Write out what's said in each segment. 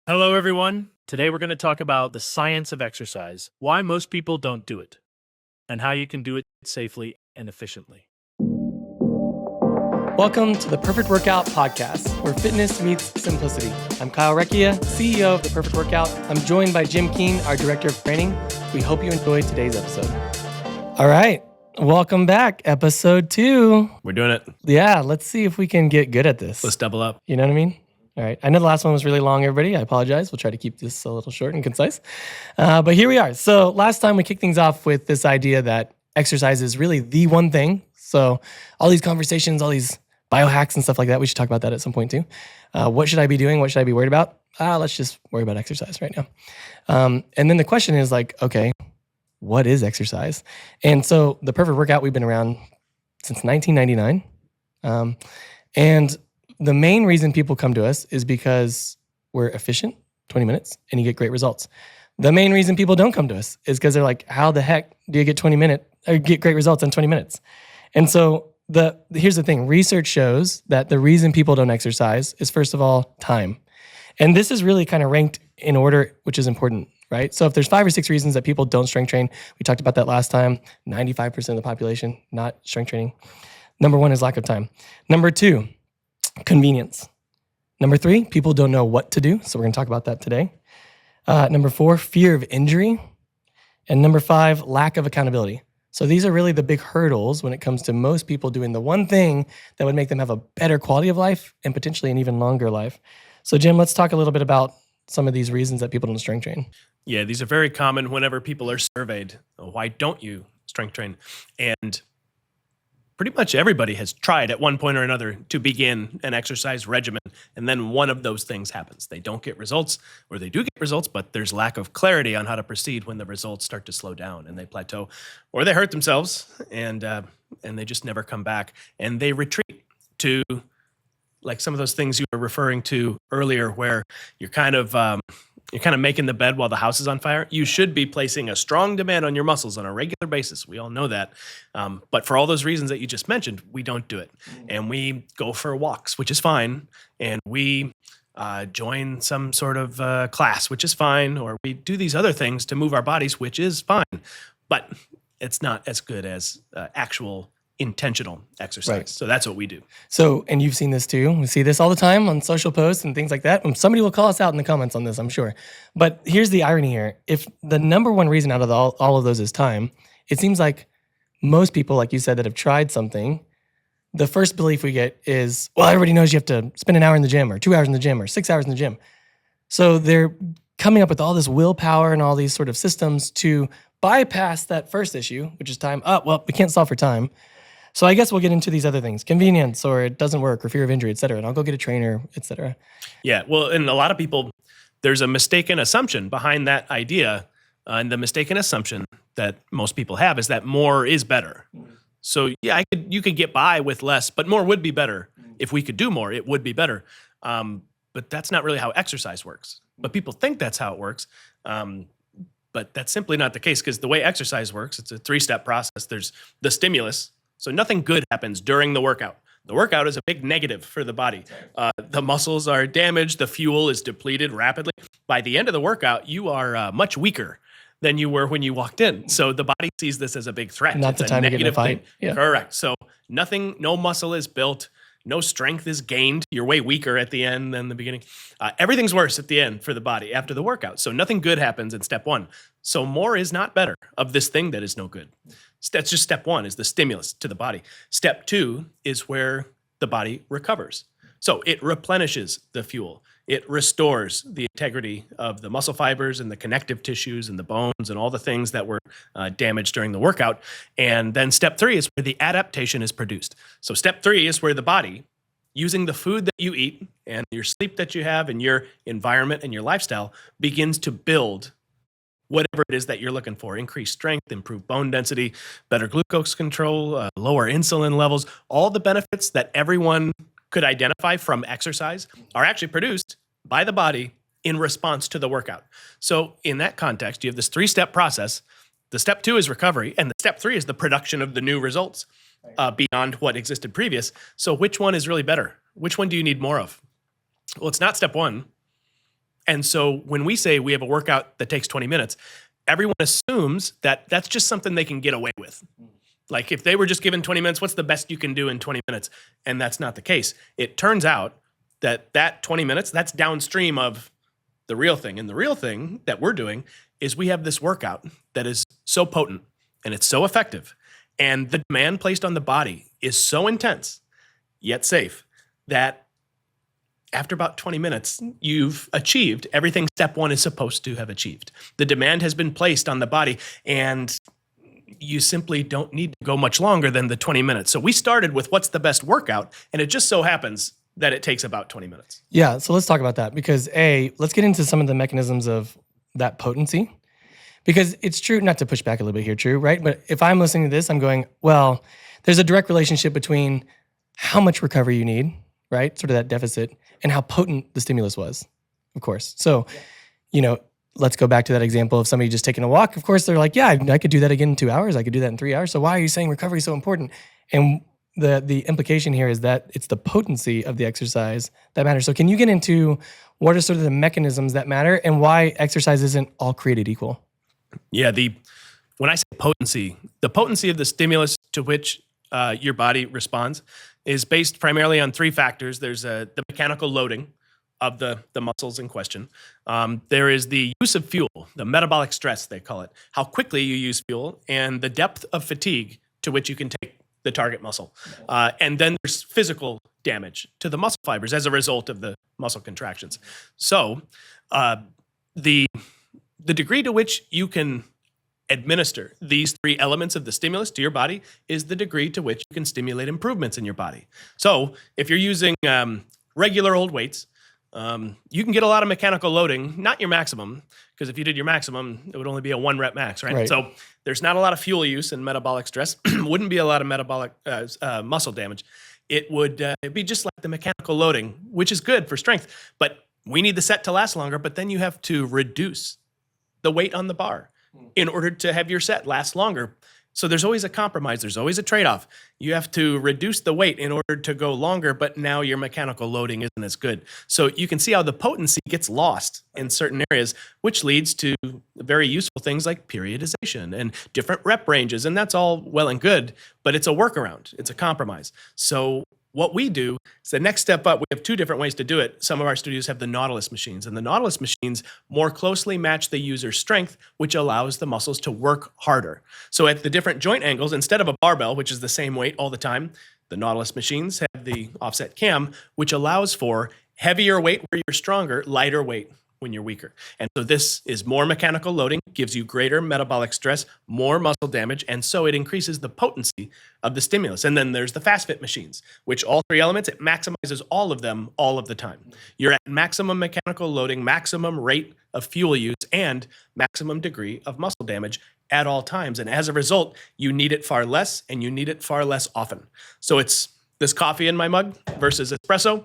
Hello, everyone. Today we're going to talk about the science of exercise, why most people don't do it, and how you can do it safely and efficiently. Welcome to the Perfect Workout Podcast, where fitness meets simplicity. I'm Kyle Recchia, CEO of the Perfect Workout. I'm joined by Jim Keene, our Director of Training. We hope you enjoyed today's episode. All right, welcome back. Episode 2. We're doing it. Yeah, let's see if we can get good at this. Let's double up. You know what I mean? All right. I know the last one was really long, everybody. I apologize. We'll try to keep this a little short and concise. But here we are. So last time we kicked things off with this idea that exercise is really the one thing. So all these conversations, all these biohacks and stuff like that, we should talk about that at some point too. What should I be doing? What should I be worried about? Let's just worry about exercise right now. And then the question is like, okay, what is exercise? And so the Perfect Workout, we've been around since 1999. And the main reason people come to us is because we're efficient, 20 minutes, and you get great results. The main reason people don't come to us is because they're like, how the heck do you get get great results in 20 minutes? And so here's the thing. Research shows that the reason people don't exercise is, first of all, time. And this is really kind of ranked in order, which is important, right? So if there's 5 or 6 reasons that people don't strength train, we talked about that last time, 95% of the population not strength training. Number 1 is lack of time. Number 2, convenience. Number 3, people don't know what to do. So we're going to talk about that today. Number 4, fear of injury. And number 5, lack of accountability. So these are really the big hurdles when it comes to most people doing the one thing that would make them have a better quality of life and potentially an even longer life. So Jim, let's talk a little bit about some of these reasons that people don't strength train. Yeah, these are very common whenever people are surveyed. Why don't you strength train? And pretty much everybody has tried at one point or another to begin an exercise regimen, and then one of those things happens. They don't get results, or they do get results, but there's lack of clarity on how to proceed when the results start to slow down and they plateau, or they hurt themselves and they just never come back, and they retreat to like some of those things you were referring to earlier, where you're kind of making the bed while the house is on fire. You should be placing a strong demand on your muscles on a regular basis. We all know that. But for all those reasons that you just mentioned, we don't do it. And we go for walks, which is fine. And we join some sort of class, which is fine. Or we do these other things to move our bodies, which is fine. But it's not as good as actual intentional exercise. Right. So that's what we do. So, and you've seen this too. We see this all the time on social posts and things like that. And somebody will call us out in the comments on this, I'm sure. But here's the irony here. If the number one reason out of all of those is time, it seems like most people, like you said, that have tried something, the first belief we get is, well, everybody knows you have to spend an hour in the gym or 2 hours in the gym or 6 hours in the gym. So they're coming up with all this willpower and all these sort of systems to bypass that first issue, which is time. Oh, well, we can't solve for time. So I guess we'll get into these other things, convenience, or it doesn't work, or fear of injury, et cetera. And I'll go get a trainer, et cetera. Yeah, well, and a lot of people, there's a mistaken assumption behind that idea. And the mistaken assumption that most people have is that more is better. So yeah, you could get by with less, but more would be better. If we could do more, it would be better. But that's not really how exercise works. But people think that's how it works. But that's simply not the case, because the way exercise works, it's a 3-step process. There's the stimulus. So nothing good happens during the workout. The workout is a big negative for the body. The muscles are damaged. The fuel is depleted rapidly. By the end of the workout, you are much weaker than you were when you walked in. So the body sees this as a big threat. Not the time to get in a fight. Yeah. Correct. So no muscle is built. No strength is gained. You're way weaker at the end than the beginning. Everything's worse at the end for the body after the workout. So nothing good happens in step 1. So more is not better of this thing that is no good. That's just step 1, is the stimulus to the body. Step 2 is where the body recovers. So it replenishes the fuel. It restores the integrity of the muscle fibers and the connective tissues and the bones and all the things that were damaged during the workout. And then step 3 is where the adaptation is produced. So step 3 is where the body, using the food that you eat and your sleep that you have and your environment and your lifestyle, begins to build whatever it is that you're looking for: increased strength, improved bone density, better glucose control, lower insulin levels. All the benefits that everyone could identify from exercise are actually produced by the body in response to the workout. So in that context, you have this 3-step process. The step 2 is recovery, and the step 3 is the production of the new results beyond what existed previous. So which one is really better? Which one do you need more of? Well, it's not step 1. And so when we say we have a workout that takes 20 minutes, everyone assumes that that's just something they can get away with. Like if they were just given 20 minutes, what's the best you can do in 20 minutes? And that's not the case. It turns out that 20 minutes, that's downstream of the real thing. And the real thing that we're doing is we have this workout that is so potent and it's so effective. And the demand placed on the body is so intense, yet safe, that after about 20 minutes, you've achieved everything step one is supposed to have achieved. The demand has been placed on the body, and you simply don't need to go much longer than the 20 minutes. So we started with what's the best workout, and it just so happens that it takes about 20 minutes. Yeah, so let's talk about that because let's get into some of the mechanisms of that potency. Because it's true, not to push back a little bit here, true, right? But if I'm listening to this, I'm going, well, there's a direct relationship between how much recovery you need, right? Sort of that deficit, and how potent the stimulus was, of course. So, let's go back to that example of somebody just taking a walk. Of course, they're like, yeah, I could do that again in 2 hours. I could do that in 3 hours. So why are you saying recovery is so important? And the implication here is that it's the potency of the exercise that matters. So can you get into what are sort of the mechanisms that matter and why exercise isn't all created equal? Yeah, when I say potency, the potency of the stimulus to which your body responds is based primarily on three factors. There's the mechanical loading of the muscles in question. There is the use of fuel, the metabolic stress, they call it, how quickly you use fuel, and the depth of fatigue to which you can take the target muscle. And then there's physical damage to the muscle fibers as a result of the muscle contractions. So the degree to which you can administer these three elements of the stimulus to your body is the degree to which you can stimulate improvements in your body. So if you're using regular old weights, you can get a lot of mechanical loading, not your maximum, because if you did your maximum, it would only be a 1 rep max, right? So there's not a lot of fuel use and metabolic stress. Wouldn't be a lot of metabolic muscle damage. It would be just like the mechanical loading, which is good for strength. But we need the set to last longer, but then you have to reduce the weight on the bar in order to have your set last longer. So there's always a compromise. There's always a trade-off. You have to reduce the weight in order to go longer, but now your mechanical loading isn't as good. So you can see how the potency gets lost in certain areas, which leads to very useful things like periodization and different rep ranges. And that's all well and good, but it's a workaround. It's a compromise. So what we do is the next step up. We have two different ways to do it. Some of our studios have the Nautilus machines, and the Nautilus machines more closely match the user's strength, which allows the muscles to work harder. So at the different joint angles, instead of a barbell, which is the same weight all the time, the Nautilus machines have the offset cam, which allows for heavier weight where you're stronger, lighter weight when you're weaker. And so this is more mechanical loading, gives you greater metabolic stress, more muscle damage, and so it increases the potency of the stimulus. And then there's the fast fit machines, which all three elements, it maximizes all of them all of the time. You're at maximum mechanical loading, maximum rate of fuel use, and maximum degree of muscle damage at all times. And as a result, you need it far less, and you need it far less often. So it's this coffee in my mug versus espresso,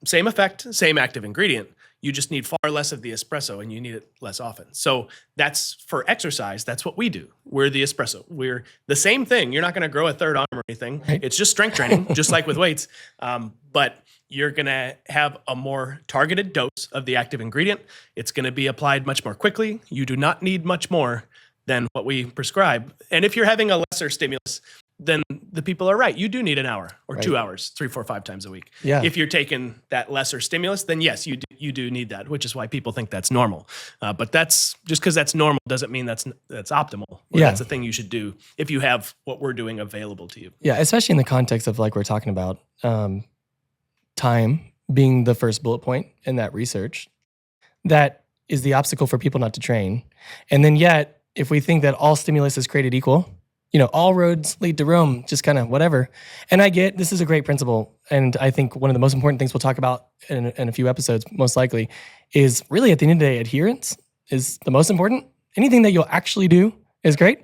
same effect, same active ingredient. You just need far less of the espresso and you need it less often. So that's for exercise. That's what we do. We're the espresso. We're the same thing. You're not going to grow a third arm or anything. It's just strength training, just like with weights. But you're going to have a more targeted dose of the active ingredient. It's going to be applied much more quickly. You do not need much more than what we prescribe. And if you're having a lesser stimulus, then the people are right. You do need an hour or 2 hours, 3, 4, 5 times a week. Yeah. If you're taking that lesser stimulus, then yes, you do need that, which is why people think that's normal. But that's just because that's normal doesn't mean that's optimal. Or that's the thing you should do if you have what we're doing available to you. Yeah, especially in the context of like we're talking about time being the first bullet point in that research. That is the obstacle for people not to train. And then yet, if we think that all stimulus is created equal, all roads lead to Rome, just kind of whatever. And I get this is a great principle. And I think one of the most important things we'll talk about in a few episodes, most likely, is really at the end of the day, adherence is the most important. Anything that you'll actually do is great.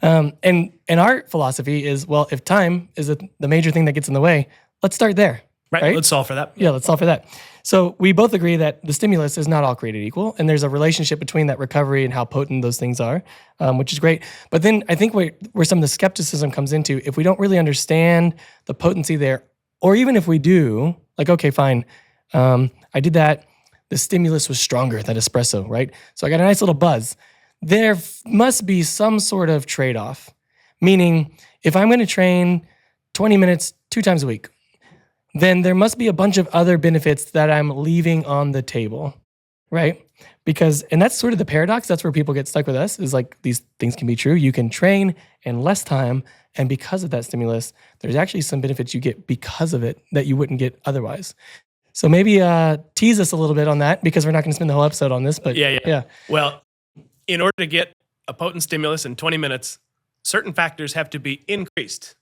And our philosophy is, well, if time is the major thing that gets in the way, let's start there. Right? Let's solve for that. Yeah, let's solve for that. So we both agree that the stimulus is not all created equal, and there's a relationship between that recovery and how potent those things are, which is great. But then I think where some of the skepticism comes into, if we don't really understand the potency there, or even if we do, like, okay, fine, I did that, the stimulus was stronger, that espresso, right? So I got a nice little buzz. There must be some sort of trade-off. Meaning, if I'm going to train 20 minutes 2 times a week, then there must be a bunch of other benefits that I'm leaving on the table, right? Because, and that's sort of the paradox. That's where people get stuck with us, is like these things can be true. You can train in less time, and because of that stimulus, there's actually some benefits you get because of it that you wouldn't get otherwise. So maybe tease us a little bit on that, because we're not going to spend the whole episode on this. But yeah. Well, in order to get a potent stimulus in 20 minutes, certain factors have to be increased.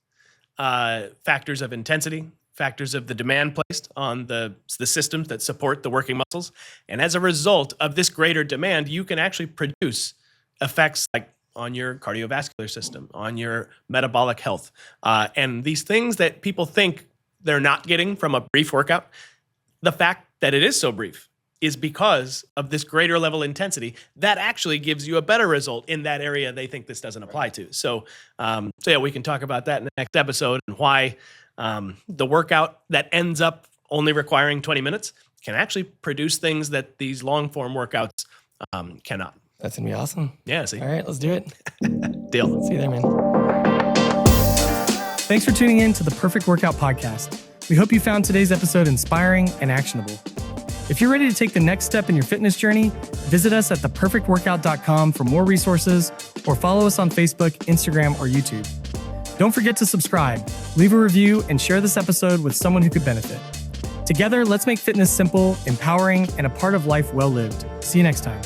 Factors of intensity, factors of the demand placed on the systems that support the working muscles. And as a result of this greater demand, you can actually produce effects like on your cardiovascular system, on your metabolic health. And these things that people think they're not getting from a brief workout, the fact that it is so brief is because of this greater level intensity that actually gives you a better result in that area they think this doesn't apply to. So yeah, we can talk about that in the next episode, and why the workout that ends up only requiring 20 minutes can actually produce things that these long form workouts cannot. That's going to be awesome. Yeah, see? All right, let's do it. Deal. See you there, man. Thanks for tuning in to the Perfect Workout Podcast. We hope you found today's episode inspiring and actionable. If you're ready to take the next step in your fitness journey, visit us at theperfectworkout.com for more resources, or follow us on Facebook, Instagram, or YouTube. Don't forget to subscribe, leave a review, and share this episode with someone who could benefit. Together, let's make fitness simple, empowering, and a part of life well lived. See you next time.